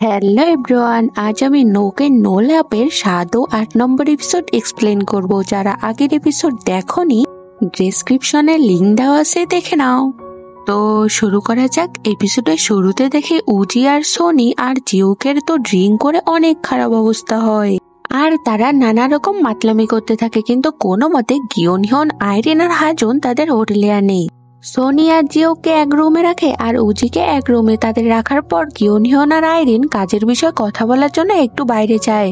Hello everyone, আজ আমি নোকে no ল্যাপের 7 ও 8 নম্বর episode explain করব। যারা আগের এপিসোড দেখোনি, ডেসক্রিপশনে লিংক দেওয়া আছে, দেখে নাও। তো শুরু করা যাক। এপিসোডের শুরুতে দেখে উজি আর সোনি আর জিউকের তো ড্রিঙ্ক করে অনেক খারাপ অবস্থা হয়, আর তারা নানা রকম মাতলামি করতে থাকে, কিন্তু কোনো মতে গিওনহিয়ন, আইরিন আর হাজুন তাদের হোটেলে আনে। সোনি আর জিওকে এক রুমে রাখে আর উজিকে এক রুমে। তাদের রাখার পর গিওনহিয়ন আর আইরিন কাজের বিষয়ে কথা বলার জন্য একটু বাইরে যায়।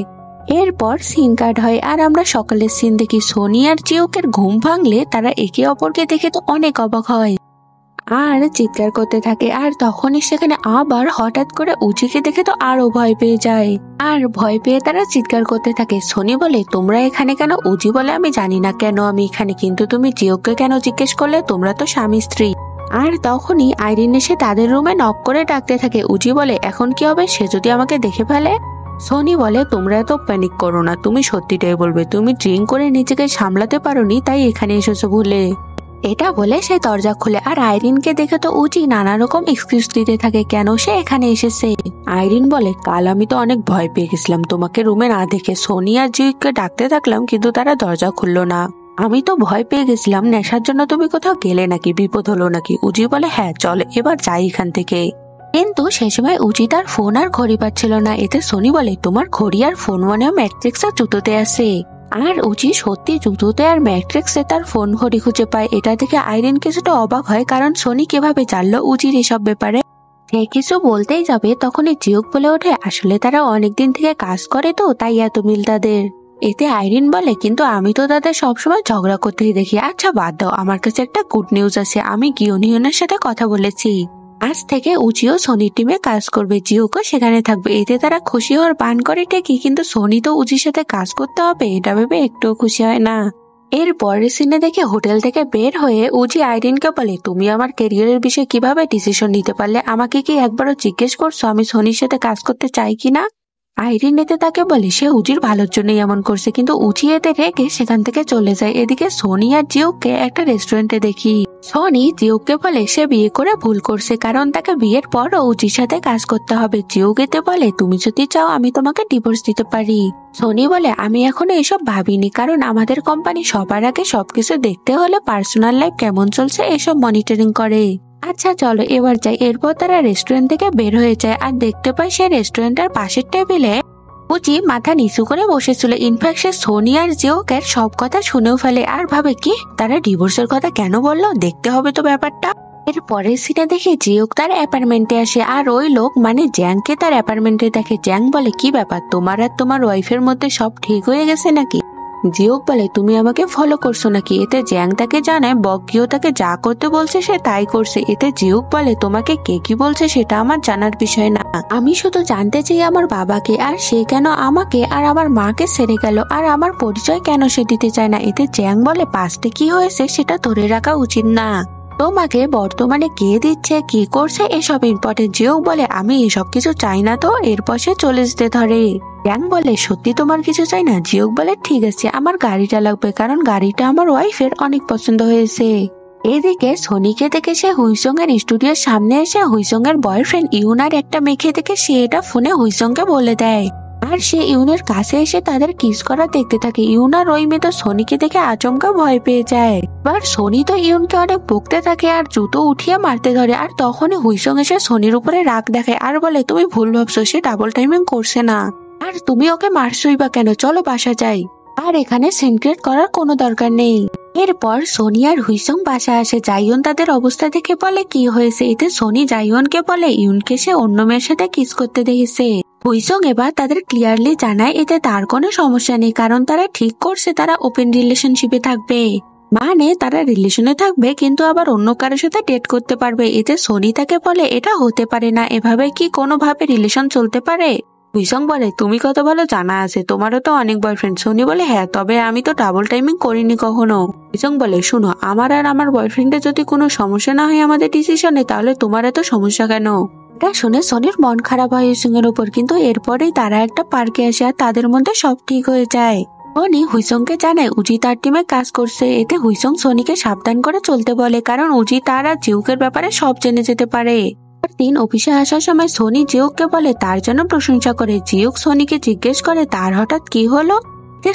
এরপর সিন কাট হয় আর আমরা সকালের সিন দেখি। সোনি আর জিওকের ঘুম ভাঙলে তারা একে অপরকে দেখে তো অনেক অবাক হয় আর চিৎকার করতে থাকে। আর তখনই সেখানে আবার হঠাৎ করে উজিকে দেখে তো আরো ভয় পেয়ে যায়, আর ভয় পেয়ে তারা চিৎকার করতে থাকে। সোনি বলে, তোমরা এখানে কেন? উজি বলে, আমি জানি না কেন আমি এখানে, কিন্তু তুমি জিওকে কেন জিজ্ঞেস করলে? তোমরা তো স্বামী স্ত্রী। আর তখনই আইরিন এসে তাদের রুমে নক করে ডাকতে থাকে। উজি বলে, এখন কি হবে? সে যদি আমাকে দেখে ফেলে? সোনি বলে, তোমরা তো প্যানিক করো না, তুমি সত্যিটাই বলবে। তুমি ড্রিঙ্ক করে নিজেকে সামলাতে পারোনি, তাই এখানে এসেছো ভুলে। এটা বলে সে দরজা খুলে। আর আইরিনকে দেখে তো উজি নানা রকম এক্সকিউজ দিতে থাকে কেন সে এখানে এসেছে। আইরিন বলে, কাল আমি তো অনেক ভয় পেয়ে গেছিলাম তোমাকে রুমে না দেখে। সোনি আর জিউকে ডাকতে থাকলাম, কিন্তু তারা দরজা খুললো না। আমি তো ভয় পেয়ে গেছিলাম, নেশার জন্য তুমি কোথাও গেলে নাকি? বিপদ হলো নাকি? উজি বলে, হ্যাঁ চল এবার যাই এখান থেকে। কিন্তু সে সময় উজি তার ফোন আর ঘড়ি পাচ্ছিল না। এতে সোনি বলে, তোমার ঘড়ি আর ফোন মনে ম্যাট্রিক্স আর জুতোতে আছে। আর উজি সত্যি জুতোতে আর ম্যাট্রিক্সে তার ফোন ঘড়ি খুঁজে পায়। এটা দেখে আইরিন কিছুটা অবাক হয়, কারণ সোনি কিভাবে জানলো উজির এসব ব্যাপারে। সে কিছু বলতেই যাবে, তখনই জিউক বলে ওঠে, আসলে তারা অনেকদিন থেকে কাজ করে তো, তাই এত মিল তাদের। এতে আইরিন বলে, কিন্তু আমি তো তাদের সবসময় ঝগড়া করতেই দেখি। আচ্ছা বাদ দাও, আমার কাছে একটা গুড নিউজ আছে। আমি গিওনহিয়নের সাথে কথা বলেছি, আজ থেকে উজিও সোনির টিমে কাজ করবে, জিওকে সেখানে থাকবে। এতে তারা খুশি হওয়ার পান করে ঠিকই, কিন্তু সোনি তো উজির সাথে কাজ করতে হবে এটা ভেবে একটুও খুশি হয় না। এর পরের সিনে দেখে হোটেল থেকে বের হয়ে উজি আইরিনকে বলে, তুমি আমার ক্যারিয়ারের বিষয়ে কিভাবে ডিসিশন নিতে পারলে? আমাকে কি একবারও জিজ্ঞেস করছো আমি সোনির সাথে কাজ করতে চাই কিনা? আইরিন এতে তাকে বলে, সে উজির ভালোর জন্যই এমন করছে, কিন্তু উজি এতে রেগে সেখান থেকে চলে যায়। এদিকে সোনি আর জিউকে একটা রেস্টুরেন্টে দেখি। সোনি জিউকে বলে সে বিয়ে করে ভুল করছে, কারণ তাকে বিয়ের পর উজির সাথে কাজ করতে হবে। জিউক এতে বলে, তুমি যদি চাও আমি তোমাকে ডিভোর্স দিতে পারি। সোনি বলে, আমি এখনো এসব ভাবিনি, কারণ আমাদের কোম্পানি সবার আগে সবকিছু দেখতে হলে পার্সোনাল লাইফ কেমন চলছে এসব মনিটরিং করে। আচ্ছা চলো এবার যাই। এরপর তারা রেস্টুরেন্ট থেকে বের হয়ে যায় আর দেখতে পায় সে রেস্টুরেন্টের পাশের টেবিলে উজি মাথা নিচু করে বসেছিল। ইনফ্যাক্ট সে সোনি আর জিওকের সব কথা শুনেও ফেলে আর ভাবে, কি তারা ডিভোর্সের কথা কেন বললো, দেখতে হবে তো ব্যাপারটা। এর পরের সিনে দেখে জিওক তার অ্যাপার্টমেন্টে আসে আর ওই লোক মানে জ্যাংকে তার অ্যাপার্টমেন্টে দেখে। জ্যাং বলে, কি ব্যাপার, তোমার আর তোমার ওয়াইফের মধ্যে সব ঠিক হয়ে গেছে নাকি? জিওক বলে, তুমি আমাকে ফলো করছো নাকি? এতে জ্যাং তাকে জানায় বকিও তাকে যা করতে বলছে সে তাই করছে। এতে জিওক বলে, তোমাকে কে কি বলছে সেটা আমার জানার বিষয় না, আমি শুধু জানতে চাই আমার বাবাকে, আর সে কেন আমাকে আর আমার মাকে ছেড়ে গেল, আর আমার পরিচয় কেন সে দিতে চায় না। এতে জ্যাং বলে, পাস্টে কি হয়েছে সেটা ধরে রাখা উচিত না, তোমাকে বর্তমানে কে দিচ্ছে কি করছে এসব ইম্পর্টেন্ট। জিওক বলে, আমি এসব কিছু চাই না তো। এরপর সে চলে যেতে ধরে। জ্যাং বলে, সত্যি তোমার কিছু চাই না? জিওক বলে, ঠিক আছে, আমার গাড়িটা লাগবে, কারণ গাড়িটা আমার ওয়াইফের অনেক পছন্দ হয়েছে। এদিকে সোনিকে দেখে সে হুইসং এর স্টুডিওর সামনে এসে হুইসং এর বয়ফ্রেন্ড ইউনার একটা মেয়েকে দেখে সে এটা ফোনে হুইসংকে বলে দেয়, আর সে ইউনের কাছে এসে তাদের কিস করা দেখতে থাকে। ইউনার ওই মেয়ে তো সোনিকে দেখে আচমকা ভয় পেয়ে যায়। এবার সোনি তো ইউনকে অনেক বকতে থাকে আর জুতো উঠিয়ে মারতে ধরে। আর তখনই হুইসং এসে সোনির উপরে রাগ দেখায় আর বলে, তুমি ভুল ভাবছো, সে ডাবল টাইমিং করছে না, আর তুমি ওকে মারছই বা কেন, চলো বাসা যাই, আর এখানে সিনক্রেট করার কোনো দরকার নেই। এরপর সোনি আর হুইসং বাসা আসে। জাইয়ন তাদের অবস্থা দেখে বলে, কি হয়েছে? এতে সোনি জাইয়নকে বলে, ইউনকে সে অন্য মেয়ের সাথে কিস করতে দেখেছে। হুইসং এবার তাদের ক্লিয়ারলি জানায় এতে তার কোনো সমস্যা নেই, কারণ তারা ঠিক করছে তারা ওপেন রিলেশনশিপে থাকবে, মানে তারা রিলেশনে থাকবে কিন্তু আবার অন্য কারোর সাথে ডেট করতে পারবে। এতে সোনি তাকে বলে, এটা হতে পারে না, এভাবে কি কোনোভাবে রিলেশন চলতে পারে? হুইসং বলে, তুমি কত ভালো জানা আছে, তোমারও তো অনেক বয়ফ্রেন্ড। সোনি বলে, হ্যাঁ, তবে আমি তো ডাবল টাইমিং করিনি কখনো। হুইসং বলে, শুনো, আমার আর আমার বয়ফ্রেন্ডের যদি কোনো সমস্যা না হয় আমাদের ডিসিশনে, তাহলে তোমার এত সমস্যা কেন? এটা শুনে সোনির মন খারাপ হয় হুইসং এর উপর, কিন্তু এরপরেই তারা একটা পার্কে আসে আর তাদের মধ্যে সব ঠিক হয়ে যায়। সোনি হুইসংকে জানায় উজি তার টিমে কাজ করছে। এতে হুইসং সোনিকে সাবধান করে চলতে বলে, কারণ উজি তার আর জিউকের ব্যাপারে সব জেনে যেতে পারে। দিন অফিসে আসার সময় সোনি জিউককে বলে তার জন্য প্রশংসা করে। জিউক সোনিকে জিজ্ঞেস করে তার হঠাৎ কি হলো।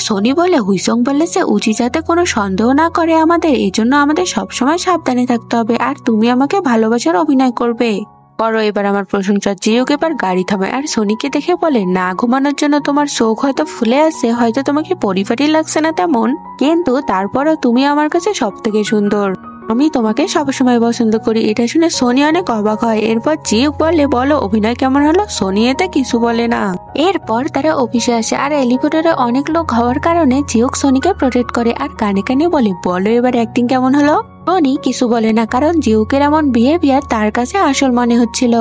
সোনি বলে হুইসং বলেছে উচি যাতে কোনো সন্দেহ না করে আমাদের, এজন্য আমাদের সবসময় সাবধানে থাকতে হবে, আর তুমি আমাকে ভালোবাসার অভিনয় করবে। করো এবার আমার প্রশংসা। জিউক এবার গাড়ি থামায় আর সোনিকে দেখে বলে না ঘুমানোর জন্য তোমার চোখ হয়তো ফুলে আছে, হয়তো তোমাকে পরিপাটি লাগছে না তেমন, কিন্তু তারপরেও তুমি আমার কাছে সব থেকে সুন্দর, আমি তোমাকে সবসময় পছন্দ করি। এটা শুনে সোনি অনেক অবাক হয়। এরপর জিউক বলে বলো অভিনয় কেমন হলো। সোনি এতে কিছু বলে না। এরপর তারা অফিসে আসে আর এলিভেটরে অনেক লোক হওয়ার কারণে জিউক সোনিকে প্রোটেক্ট করে আর কানে কানে বলে বলো এবার অ্যাক্টিং কেমন হলো। সোনি কিছু বলে না, কারণ জিউকের এমন বিহেভিয়ার তার কাছে আসল মনে হচ্ছিল।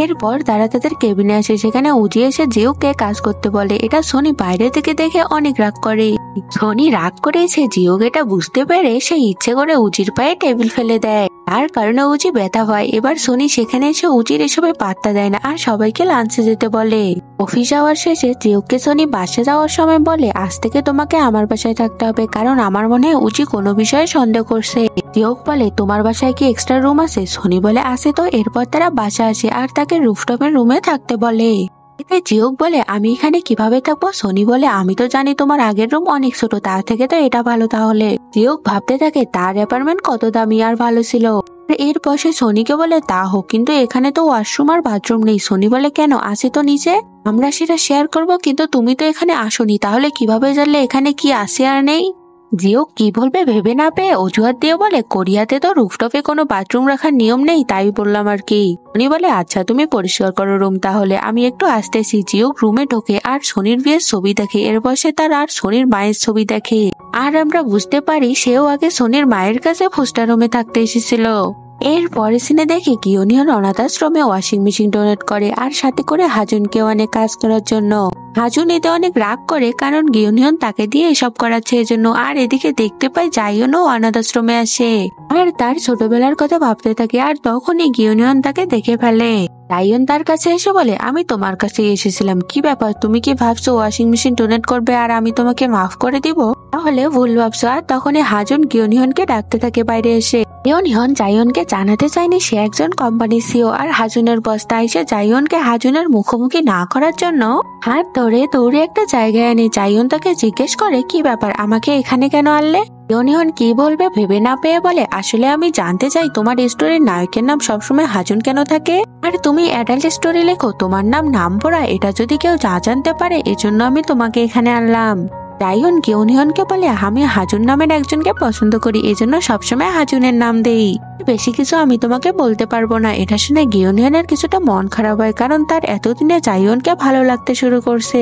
এরপর তারা তাদের কেবিনে আসে, সেখানে উজি এসে জিউকে কাজ করতে বলে। এটা সোনি বাইরে থেকে দেখে অনেক রাগ করে। সোনি রাগ করেছে জিউক এটা বুঝতে পেরে সে ইচ্ছে করে উজির পায়ে টেবিল ফেলে দেয়, তার কারণে উজি ব্যথা হয়। এবার সোনি সেখানে এসে উজির এসবে পাত্তা দেয় না আর সবাইকে লাঞ্চে যেতে বলে। অফিস যাওয়ার শেষে জিউককে সোনি বাসে যাওয়ার সময় বলে আজ থেকে তোমাকে আমার বাসায় থাকতে হবে, কারণ আমার মনে হয় উজি কোনো বিষয়ে সন্দেহ করছে। জিউক বলে তোমার বাসায় কি এক্সট্রা রুম আছে। সোনি বলে আছে তো। এরপর তারা বাসা আসে আর তাকে রুফটপের রুমে থাকতে বলে। এতে জিউক বলে আমি এখানে কিভাবে থাকবো। সোনি বলে আমি তো জানি তোমার আগের রুম অনেক ছোট, তার থেকে তো এটা ভালো। তাহলে জিউক ভাবতে থাকে তার অ্যাপার্টমেন্ট কত দামি আর ভালো ছিল। এরপর সে সোনিকে বলে তা হোক, কিন্তু এখানে তো ওয়াশরুম আর বাথরুম নেই। সোনি বলে কেন, আছে তো নিচে, আমরা সেটা শেয়ার করব, কিন্তু তুমি তো এখানে আসোনি, তাহলে কিভাবে জানলে এখানে কি আছে আর নেই। জিউক কি বলবে ভেবে না পেয়ে অজুহাত দিয়ে বলে কোরিয়াতে তো রুফটপে কোনো বাথরুম রাখার নিয়ম নেই, তাই বললাম আর কি। সোনি বলে আচ্ছা তুমি পরিষ্কার করো রুম, তাহলে আমি একটু আসতেছি। জিউক রুমে ঢোকে আর সোনির বিয়ের ছবি দেখে। এরপর সে তার আর সোনির মায়ের ছবি দেখে আর আমরা বুঝতে পারি সেও আগে সোনির মায়ের কাছে ফোস্টার রুমে থাকতে এসেছিল। এর পরে সিনে দেখে গিওনিয়ন অনাথ আশ্রমে ওয়াশিং মেশিন ডোনেট করে আর সাথে করে হাজুনকে অনেক কাজ করার জন্য। হাজুন এতে অনেক রাগ করে, কারণ গিওনিয়ন তাকে দিয়ে এসব করাচ্ছে এজন্য। আর এদিকে দেখতে পাই জাইয়নও অনাথ আশ্রমে আসে আর তার ছোটবেলার কথা ভাবতে থাকে, আর তখনই গিওনিয়ন তাকে দেখে ফেলে। জাইয়ন তার কাছে এসে বলে আমি তোমার কাছে এসেছিলাম, কি ব্যাপার, তুমি কি ভাবছো ওয়াশিং মেশিন ডোনেট করবে আর আমি তোমাকে মাফ করে দিব? তাহলে ভুল ভাবছো। আর তখনই হাজুন গিওনিয়নকে ডাকতে থাকে বাইরে এসে। গিওনিয়ন জাইয়নকে জানাতে চায়নি সে একজন কোম্পানি সিও আর হাজুনের বস, তাই সে জাইয়নকে হাজুনের মুখোমুখি না করার জন্য হাত ধরে দৌড়ে একটা জায়গায় আনে। জাইয়ন তাকে জিজ্ঞেস করে কি ব্যাপার, আমাকে এখানে কেন আনলে? গিওনিয়ন কি বলবে ভেবে না পেয়ে বলে আসলে আমি জানতে চাই তোমার স্টোরির নায়কের নাম সবসময় হাজুন কেন থাকে, আর তুমি অ্যাডাল্ট স্টোরি লেখো, তোমার নাম পড়া, এটা যদি কেউ জানতে পারে, এজন্য আমি তোমাকে এখানে আনলাম। জাইয়ন গিওনিয়নকে বলে আমি হাজুন নামের একজনকে পছন্দ করি, এজন্য সবসময় হাজুনের নাম দেই, বেশি কিছু আমি তোমাকে বলতে পারবো না। এটা শুনে গিওনিয়নের কিছুটা মন খারাপ হয়, কারণ তার এতদিনে জাইয়নকে ভালো লাগতে শুরু করছে।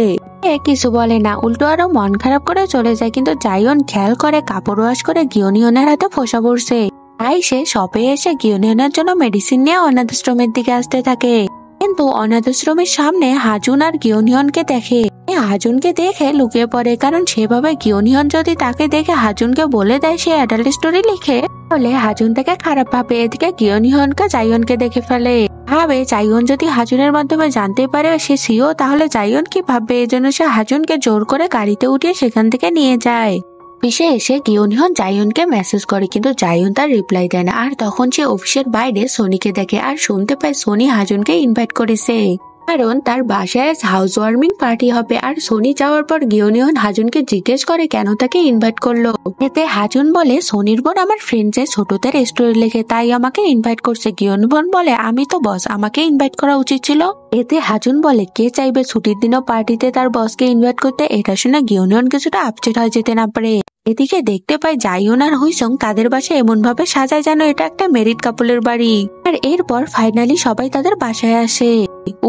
কিছু বলে না, উল্টো আরো মন খারাপ করে চলে যায়। কিন্তু জাইয়ন খেয়াল করে কাপড় ওয়াশ করে গিওনিয়নের হাতে ফোসা পড়ছে, তাই সে শপে এসে গিওনিয়নের জন্য মেডিসিন নিয়ে অনাথ আশ্রমের দিকে আসতে থাকে। কিন্তু অনাথ আশ্রমের সামনে হাজুন আর গিওনিয়নকে দেখে। হাজুনকে দেখে লুকিয়ে পড়ে, কারণ সেভাবে গিওনিয়ন যদি তাকে দেখে হাজুনকে বলে দেয় সে অ্যাডাল্ট স্টোরি লিখে, তাহলে হাজুন তাকে খারাপ ভাবে। এদিকে গিওনিয়নকে জাইয়নকে দেখে ফেলে, ভাবে জাইয়ন যদি হাজুনের মাধ্যমে জানতে পারে সে সিও, তাহলে জাইয়ন কি ভাববে। এজন্য সে হাজুনকে জোর করে গাড়িতে উঠিয়ে সেখান থেকে নিয়ে যায়। অফিসে এসে গিওনিয়ন জাইয়নকে মেসেজ করে, কিন্তু জাইয়ন তার রিপ্লাই দেয় না। আর তখন সে অফিসের বাইরে সোনিকে দেখে আর শুনতে পায় সোনি হাজুনকে ইনভাইট করেছে, কারণ তার বাসায় হাউস ওয়ার্মিং পার্টি হবে। আর সোনি যাওয়ার পর গিওনিয়ন হাজুনকে জিজ্ঞেস করে কেন তাকে ইনভাইট করলো। এতে হাজুন বলে সোনির বোন আমার ফ্রেন্ড যে ছোটদের স্টোরি লেখে, তাই আমাকে ইনভাইট করছে। গিওনিয়ন বলে আমি তো বস, আমাকে ইনভাইট করা উচিত ছিল। এতে হাজুন বলে কে চাইবে ছুটির দিনও পার্টিতে তার বসকে ইনভাইট করতে। এটা শুনে গিওনিয়ন কিছুটা আপসেট হয়ে যেতে না পারে। এদিকে দেখতে পাই জাইয়ন আর হুইসং তাদের বাসায় এমন ভাবে সাজায় যেন এটা একটা মেরিড কাপলের বাড়ি। আর এরপর ফাইনালি সবাই তাদের বাসায় আসে।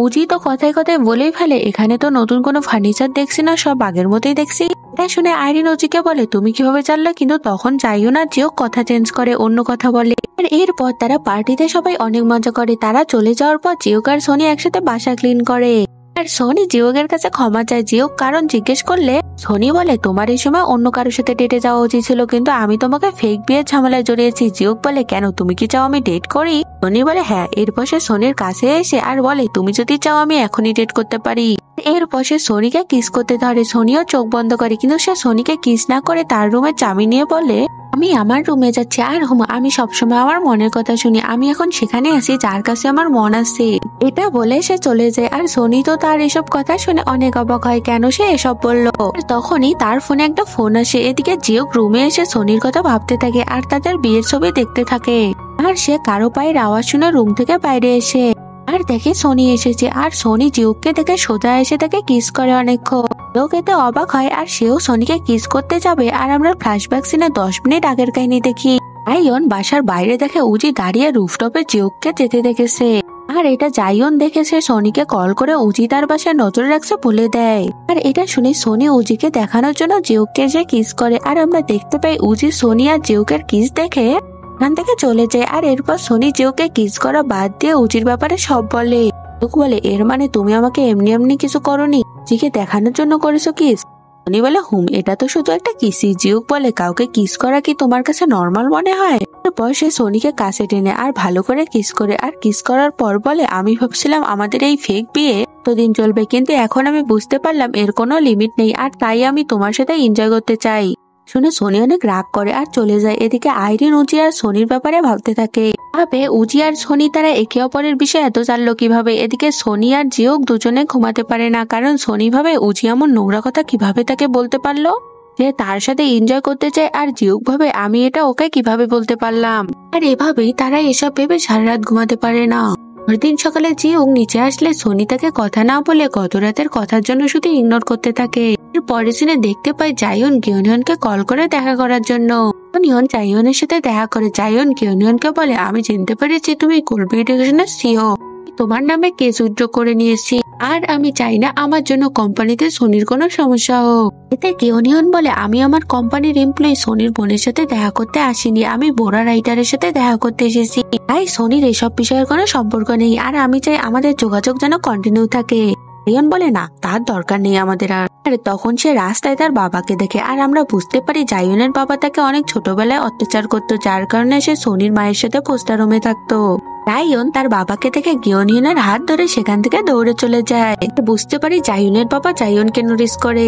উজি তো কথায় কথায় বলেই ফেলে এখানে তো নতুন কোনো ফার্নিচার দেখছি না, সব আগের মতোই দেখছি। এটা শুনে আইরিন উজিকে বলে তুমি কিভাবে জানলে, কিন্তু তখন জাইয়ন আর জিও কথা চেঞ্জ করে অন্য কথা বলে। আর এরপর তারা পার্টিতে সবাই অনেক মজা করে। তারা চলে যাওয়ার পর জিওক আর সোনি একসাথে বাসা ক্লিন করে আর সোনি জিওকের কাছে ক্ষমা চায়। জিওক কারণ জিজ্ঞেস করলে সোনি বলে তোমার এই সময় অন্য কারোর সাথে ডেটে যাওয়া উচিত ছিল, কিন্তু আমি তোমাকে ফেক বিয়ের ঝামেলায় জড়িয়েছি। জিওক বলে কেন, তুমি কি চাও আমি ডেট করি? সোনি বলে হ্যাঁ। এরপর সে সোনির কাছে এসে আর বলে তুমি যদি চাও আমি এখনই ডেট করতে পারি। এরপর সে সোনিকে কিস করতে ধরে। সোনিও চোখ বন্ধ করে, কিন্তু সে সোনিকে কিস না করে তার রুমে চাবি নিয়ে বলে, আমি আমার রুমে যাচ্ছি। আর হুমা, আমি সবসময় আমার মনের কথা শুনি, আমি এখন সেখানে আছি যার কাছে আমার মন আছে। এটা বলে সে চলে যায়। আর সোনি তো তার এসব কথা শুনে অনেক অবাক হয়, কেন সে এসব বললো। তখনই তার ফোনে একটা ফোন আসে। এদিকে জিওক রুমে এসে সোনির কথা ভাবতে থাকে আর তাদের বিয়ের ছবি দেখতে থাকে। আর সে কারো পায়ের আওয়াজ শুনে রুম থেকে বাইরে এসে আর দেখে সোনি এসেছে। আর সোনি জিউককে দেখে সোজা এসে তাকে কিস করে অনেকক্ষণ। জিউক এতে অবাক হয় আর সেও সোনিকে কিস করতে যাবে। আর আমরা ফ্ল্যাশব্যাক সিনে 10 মিনিট আগের কাহিনী দেখি। জাইয়ন বাসার বাইরে দেখে উজি দাঁড়িয়ে রুফটপে জিউককে যেতে দেখেছে। আর এটা জাইয়ন দেখেছে সোনিকে কল করে উজি তার বাসায় নজর রাখছে বলে দেয়। আর এটা শুনে সোনি উজিকে দেখানোর জন্য জিউককে এসে কিস করে। আর আমরা দেখতে পাই উজি সোনি আর জিউকের কিস দেখে এখান থেকে চলে যায়। আর এরপর সোনি জিউকে কিস করা বাদ দিয়ে উজির ব্যাপারে সব বলে। জিউক বলে, এর মানে তুমি আমাকে এমনি এমনি কিছু করোনি, উজিকে দেখানোর জন্য করেছো কিস? সোনি বলে, এটা তো শুধু একটা কিসই। জিউক বলে, কাউকে কিস করা কি তোমার কাছে নর্মাল মনে হয়? এরপর সে সোনিকে কাছে টেনে আর ভালো করে কিস করে। আর কিস করার পর বলে, আমি ভাবছিলাম আমাদের এই ফেক বিয়ে এতদিন চলবে, কিন্তু এখন আমি বুঝতে পারলাম এর কোনো লিমিট নেই, আর তাই আমি তোমার সাথে এনজয় করতে চাই। শুনে সোনি অনেক রাগ করে আর চলে যায়। এদিকে আইরিন উজি আর সোনির ব্যাপারে ভাবতে থাকে। ভাবে উজি আর সোনি তারা একে অপরের বিষয়ে এত জানলো কিভাবে। এদিকে সোনি আর জিওক দুজনে ঘুমাতে পারে না, কারণ সোনি ভাবে উজি এমন নোংরা কথা কিভাবে তাকে বলতে পারলো, যে তার সাথে এনজয় করতে চায়। আর জিওক ভাবে, আমি এটা ওকে কিভাবে বলতে পারলাম। আর এভাবেই তারা এসব ভেবে সারা রাত ঘুমাতে পারে না। পরদিন সকালে জিওক নিচে আসলে সোনি তাকে কথা না বলে গত রাতের কথার জন্য শুধু ইগনোর করতে থাকে। পরের দিনে দেখতে পাই জাইয়ন গিওনিয়নকে কল করে দেখা করার জন্য। গিওনিয়ন জাইয়নের সাথে দেখা করে। জাইয়ন গিওনিয়নকে বলে, আমি জানতে পেরেছি তুমি কোলবি এডুকেশনের সিও, তোমার নামে কেস উইথড্র করে নিয়েছি, আর আমি চাই না আমার জন্য কোম্পানিতে সোনির কোনো সমস্যা হোক। এতে গিওনিয়ন বলে, আমি আমার কোম্পানির এমপ্লয়ি সোনির বোনের সাথে দেখা করতে আসিনি, আমি বোরা রাইটারের সাথে দেখা করতে এসেছি। তাই সোনির এসব বিষয়ের কোনো সম্পর্ক নেই, আর আমি চাই আমাদের যোগাযোগ যেন কন্টিনিউ থাকে। জাইয়ন বলে, না, তার দরকার নেই আমাদের। আর তখন সে রাস্তায় তার বাবাকে দেখে। আর আমরা বুঝতে পারি জাইয়নের বাবা তাকে অনেক ছোটবেলায় অত্যাচার করতো, যার কারণে সে সোনির মায়ের সাথে পোস্টার রুমে থাকতো। জাইয়ন তার বাবাকে দেখে গিওনিয়নের হাত ধরে সেখান থেকে দৌড়ে চলে যায়। বুঝতে পারি জাইয়নের বাবা জাইয়নকে নোটিস করে।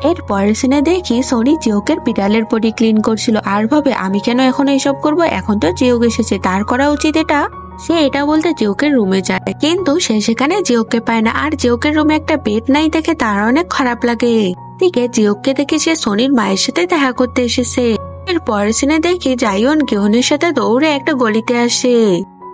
এর পরের সিনে দেখি সোনি জিওকের বিড়ালের বডি ক্লিন করছিল। আর ভাবে, আমি কেন এখন এইসব করবো, এখন তো জিওক এসেছে, তার করা উচিত এটা। সে এটা বলতে জিওকের রুমে যায়, কিন্তু সে সেখানে জিওককে পায় না। আর জিওকের রুমে একটা বেড নাই দেখে তার অনেক খারাপ লাগে। দিকে জিওককে দেখে সে সোনির মায়ের সাথে দেখা করতে এসেছে। এর পরের সিনে দেখি জাইয়ন গিওনের সাথে দৌড়ে একটা গলিতে আসে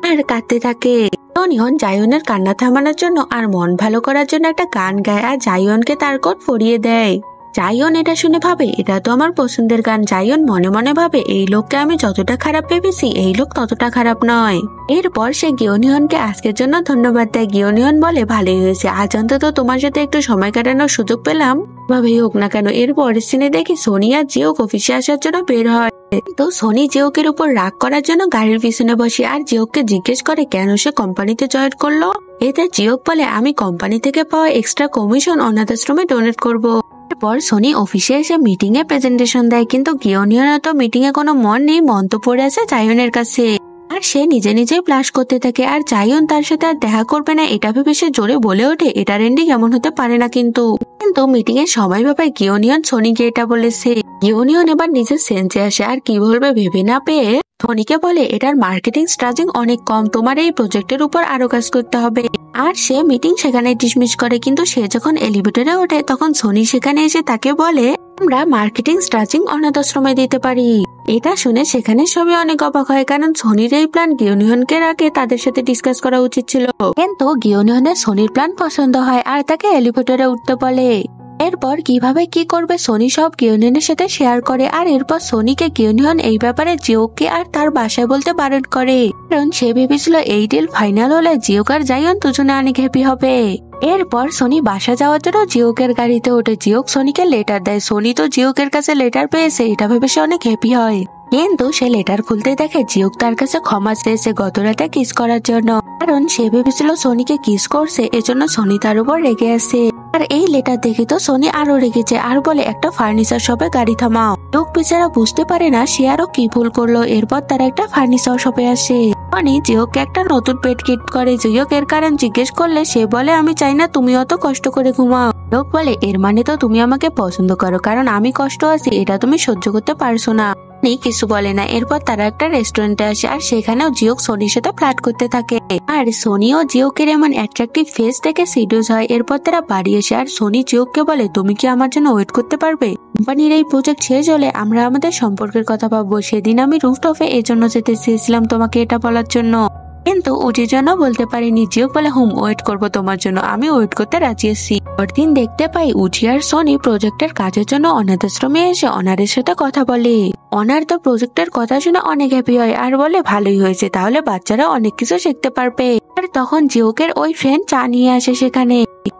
আর কাঁদতে থাকে। গিওনিয়ন জাইয়নের কান্না থামানোর জন্য আর মন ভালো করার জন্য একটা গান গায় আর জাইয়নকে তার কোট পরিয়ে দেয়। জাইয়ন এটা শুনে ভাবে, এটা তো আমার পছন্দের গান। জাইয়ন মনে মনে ভাবে, এই লোককে আমি যতটা খারাপ ভেবেছি এই লোক ততটা খারাপ নয়। এরপর সে গিওনিয়নকে আজকের জন্য ধন্যবাদ দেয়। গিওনিয়ন বলে, ভালোই হয়েছে, আজ অন্তত তোমার সাথে একটু সময় কাটানোর সুযোগ পেলাম, ভাবেই হোক না কেন। এরপর সিনে দেখি সোনি আর জিওক অফিসে আসার জন্য বের হয়। তো সোনি জিওকের উপর রাগ করার জন্য গাড়ির পিছনে বসে আর জিওককে জিজ্ঞেস করে কেন সে কোম্পানিতে জয়েন করলো। এতে জিওক বলে, আমি কোম্পানি থেকে পাওয়া এক্সট্রা কমিশন অনাথ আশ্রমে ডোনেট করবো। এরপর সোনি অফিসে এসে মিটিং এ প্রেজেন্টেশন দেয়, কিন্তু গিওনিয়নের তো মিটিং এ কোনো মন নেই, মন তো পড়ে আছে জাইয়নের কাছে। আর সে নিজে নিজেই প্লাস করতে থাকে। আর জাইয়ন তার সাথে আর দেখা করবে না এটা ভেবে সে জোরে বলে ওঠে, এটার এন্ডিং এমন হতে পারে না। কিন্তু মিটিং এর সময় ব্যাপারে গিওনিয়ন সোনিকে এটা বলেছে। গিওনিয়ন এবার নিজের সেন্সে আসে আর কি বলবে ভেবে না পেয়ে সোনিকে বলে, এটার মার্কেটিং স্ট্র্যাটেজি অনেক কম, তোমার এই প্রজেক্টের উপর আরো কাজ করতে হবে। আর সে মিটিং সেখানে ডিসমিস করে। কিন্তু সে যখন এলিভেটরে ওঠে তখন সোনি সেখানে এসে তাকে বলে, আমরা মার্কেটিং স্ট্র্যাটেজি অনাথ আশ্রমে দিতে পারি। এটা শুনে সেখানে সবাই অনেক অবাক হয়, কারণ সোনির এই প্ল্যান গিওনিয়নকে আগে তাদের সাথে ডিসকাস করা উচিত ছিল। কিন্তু গিওনিয়নের সোনির প্ল্যান পছন্দ হয় আর তাকে এলিভেটরে উঠতে বলে। এরপর কিভাবে কি করবে সোনি সব গিওনিয়নের সাথে শেয়ার করে। আর এরপর সোনিকে গিওনিয়ন এই ব্যাপারে জিওককে আর তার বাসায় বলতে বারণ করে, কারণ সে ভেবেছিল এই ডিল ফাইনাল হলে জিওক আর জাইয়ন দুজনে অনেক হ্যাপি হবে। এরপর সোনি বাসা যাওয়ার জন্য জিওকের গাড়িতে ওঠে। জিওক সোনিকে লেটার দেয়। সোনি তো জিওকের কাছে লেটার পেয়েছে, এটা ভেবে সে অনেক হ্যাপি হয়। কিন্তু সে লেটার খুলতে দেখে জিওক তার কাছে ক্ষমা চেয়েছে গত রাতে কিস করার জন্য, কারণ সে ভেবেছিল সোনিকে কিস করছে, এজন্য সোনি তার উপর রেগে আছে। আর এই লেটার দেখে তো সোনি আরো রেগেছে আর বলে, একটা ফার্নিচার শপে গাড়ি থামাও। জিওক বেচারা বুঝতে পারে না সে আরো কি ভুল করলো। এরপর তারা একটা ফার্নিচার শপে আসে। সনি জিওকে একটা নতুন পেট গিফট করে। জিওক এর কারণ জিজ্ঞেস করলে সে বলে আমি চাই না তুমি অত কষ্ট করে ঘুমাও। জিওক বলে এর মানে তো তুমি আমাকে পছন্দ করো, কারণ আমি কষ্ট আছি এটা তুমি সহ্য করতে পারছো না। কিছু বলে না। এরপর তারা একটা রেস্টুরেন্টে আসে আর সেখানেও জিওক সোনির সাথে ফ্লার্ট করতে থাকে আর সোনিও জিওকের এমন অ্যাট্রাকটিভ ফেস দেখে সিডিউস হয়। এরপর তারা বাড়ি এসে আর সোনি জিওককে বলে তুমি কি আমার জন্য ওয়েট করতে পারবে? কোম্পানির এই প্রজেক্ট শেষ হলে আমরা আমাদের সম্পর্কের কথা ভাববো। সেদিন আমি রুফটপে এই জন্য যেতে চেয়েছিলাম তোমাকে এটা বলার জন্য, কিন্তু উজির জন্য বলতে পারিনি। জিওক বলে ওয়েট করবো তোমার জন্য, আমি ওয়েট করতে রাজি আছি। পরদিন দেখতে পাই উজি আর সোনি প্রজেক্টের কাজের জন্য অনাথ আশ্রমে এসে অনারের সাথে কথা বলে। অনার তো প্রজেক্টের কথা শুনে অনেক হ্যাপি হয় আর বলে ভালোই হয়েছে, তাহলে বাচ্চারা অনেক কিছু শিখতে পারবে। আর তখন জিওকের ওই ফ্রেন্ড চা নিয়ে আসে সেখানে।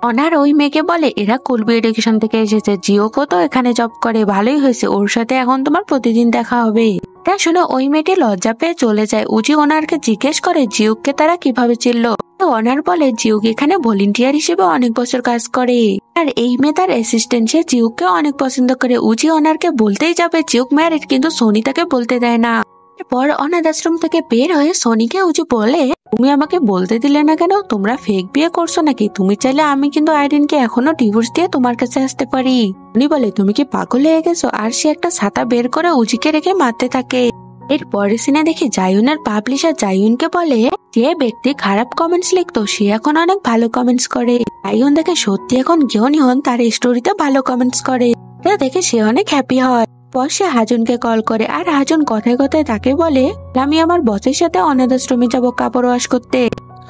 অনার ওই মেয়েকে বলে এরা কুলবি এডুকেশন থেকে এসেছে, জিওকও তো এখানে জব করে, ভালোই হয়েছে, ওর সাথে এখন তোমার প্রতিদিন দেখা হবে। তা শুনে ওই মেয়েটি লজ্জা পেয়ে চলে যায়। উজি অনারকে জিজ্ঞেস করে জিওককে তারা কিভাবে চিনল। তো অনার বলে জিওক এখানে ভলেন্টিয়ার হিসেবে অনেক বছর কাজ করে আর এই মেয়ে তার অ্যাসিস্ট্যান্ট, সে জিওককে অনেক পছন্দ করে। উজি অনারকে বলতেই যাবে জিওক ম্যারিড, কিন্তু সোনি তাকে বলতে দেয় না। এরপর অনাথ আশ্রম থেকে বের হয়ে সোনিকে উজি বলে তুমি আমাকে বলতে দিলে না কেন? তোমরা ফেক বিয়ে করছো নাকি? তুমি চাইলে আমি কিন্তু আইরিনকে এখনো ডিভোর্স দিয়ে তোমার কাছে আসতে পারি। উনি বলে তুমি কি পাগল হয়ে গেছো? আর সে একটা ছাতা বের করে উজিকে রেখে মারতে থাকে। এর পরের সিনে দেখি জায়ুনের পাবলিশার জায়ুনকে বলে যে ব্যক্তি খারাপ কমেন্টস লিখতো সে এখন অনেক ভালো কমেন্টস করে। জায়ুন দেখে সত্যি এখন গিয়নিহন তার স্টোরিতে ভালো কমেন্টস করে, এটা দেখে সে অনেক হ্যাপি হয়। পর সে হাজুনকে কল করে আর হাজুন কথায় কথায় তাকে বলে আমি আমার বসের সাথে অনাথ আশ্রমে যাবো কাপড় ওয়াশ করতে,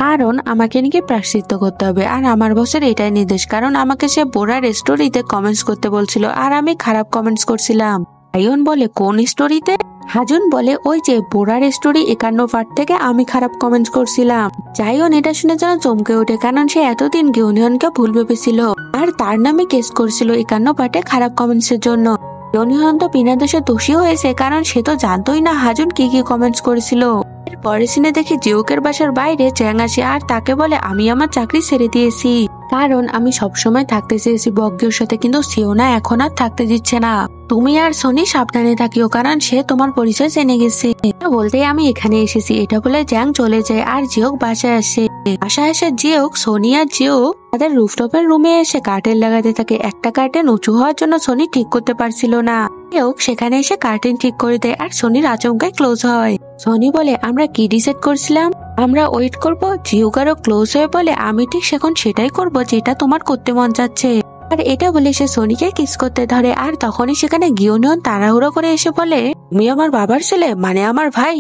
কারণ আমাকে নাকি প্রায়শ্চিত্ত করতে হবে। আর আমার বসের এটাই নির্দেশ, কারণ আমাকে সে বোরার স্টোরিতে কমেন্টস করতে বলছিল আর আমি খারাপ কমেন্টস করছিলাম। জায়ুন বলে কোন স্টোরিতে? হাজুন বলে ওই যে বোরার স্টোরি 51 পার্ট থেকে আমি খারাপ কমেন্টস করছিলাম। জায়ুন এটা শুনে যেন চমকে ওঠে, কারণ সে এতদিন গিয়নিহনকে ভুল ভেবেছিল আর তার নামে কেস করছিল 51 পার্টে খারাপ কমেন্টস এর জন্য। গিয়নিহন তো বিনা দোষে দোষী হয়েছে, কারণ সে তো জানতোই না হাজুন কি কি কমেন্টস করেছিল। এর পরের সিনে দেখি জিওকের বাসার বাইরে চ্যাং আসে আর তাকে বলে আমি আমার চাকরি ছেড়ে দিয়েছি, কারণ আমি সবসময় থাকতে চেয়েছি বগ্গের সাথে, কিন্তু সিওনা এখন আর থাকতে দিচ্ছে না। তুমি আর সোনি সাবধানে থাকিও, কারণ সে তোমার পরিচয় জেনে গেছে। এটা বলতেই আমি এখানে এসেছি। এটা বলে জ্যাং চলে যায় আর জিওক বাসায় আসে। বাসায় এসে জিওক, সোনি আর জিওক তাদের রুফটপের রুমে এসে কার্টেন লাগাতে থাকে। একটা কার্টেন উঁচু হওয়ার জন্য সোনি ঠিক করতে পারছিল না। জিওক সেখানে এসে কার্টেন ঠিক করে দেয় আর সোনির আচমকায় ক্লোজ হয়। সোনি বলে আমরা কি ডিসাইড করছিলাম? আমরা ওয়েট করব। জিওক আরো ক্লোজ হয়ে বলে আমি ঠিক এখন সেটাই করব যেটা তোমার করতে মন যাচ্ছে। আর এটা বলে সে সোনিকে কিস করতে ধরে আর তখনই সেখানে গিয়নিহন তাড়াহুড়ো করে এসে বলে তুমি আমার বাবার ছেলে, মানে আমার ভাই।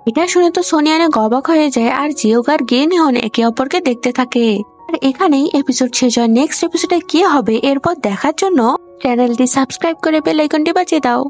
এটা শুনে তো সোনি অনেক অবাক হয়ে যায় আর জিওক আর গিয়নিহন একে অপরকে দেখতে থাকে। আর এখানেই এপিসোড শেষ হয়। নেক্সট এপিসোডে কি হবে এরপর দেখার জন্য চ্যানেলটি সাবস্ক্রাইব করে বেল আইকনটি বাজিয়ে দাও।